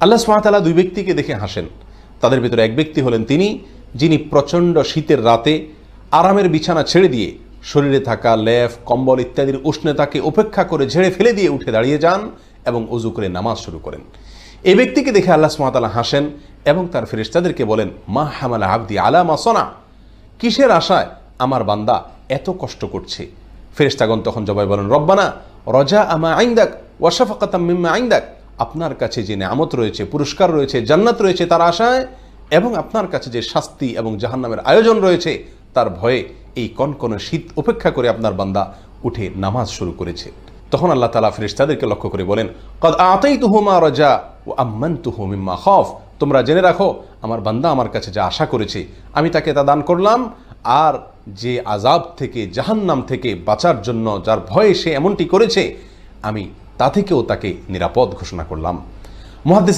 আল্লাহ সুবহানাহু ওয়া তাআলা দুই ব্যক্তিকে দেখে হাসেন। তাদের ভিতরে এক ব্যক্তি হলেন তিনি, যিনি প্রচণ্ড শীতের রাতে আরামের বিছানা ছেড়ে দিয়ে শরীরে থাকা লেফ কম্বল ইত্যাদির উষ্ণতাকে উপেক্ষা করে ঝেড়ে ফেলে দিয়ে উঠে দাঁড়িয়ে যান এবং ওযু করে নামাজ শুরু করেন। এই ব্যক্তিকে দেখে আল্লাহ সুবহানাহু ওয়া তাআলা হাসেন এবং তার ফেরেশতাদেরকে বলেন, মা হামালা আবদি আলা মা সানা, কিসের আশায় আমার বান্দা এত কষ্ট করছে? ফেরেশতাগণ তখন জবাবে বলেন, রব্বানা রজা আমা আইন্দাক ওয়া শাফাকাতাম মিম্মা আইন্দাক, আপনার কাছে যে নেয়ামত রয়েছে, পুরস্কার রয়েছে, জান্নাত রয়েছে তার আশায়, এবং আপনার কাছে যে শাস্তি এবং জাহান্নামের আয়োজন রয়েছে তার ভয়ে এই কনকনে শীত উপেক্ষা করে আপনার বান্দা উঠে নামাজ শুরু করেছে। তখন আল্লাহ তাআলা ফেরেশতাদেরকে লক্ষ্য করে বলেন, কদ আতাইতুহু মা রাজা ওয়া আম্মানতুহু মিম্মা খাফ, তোমরা জেনে রাখো আমার বান্দা আমার কাছে যা আশা করেছে আমি তাকে তা দান করলাম, আর যে আযাব থেকে জাহান্নাম থেকে বাঁচার জন্য যার ভয়ে সে এমনটি করেছে আমি তা থেকেও তাকে নিরাপদ ঘোষণা করলাম। মুহাদ্দিস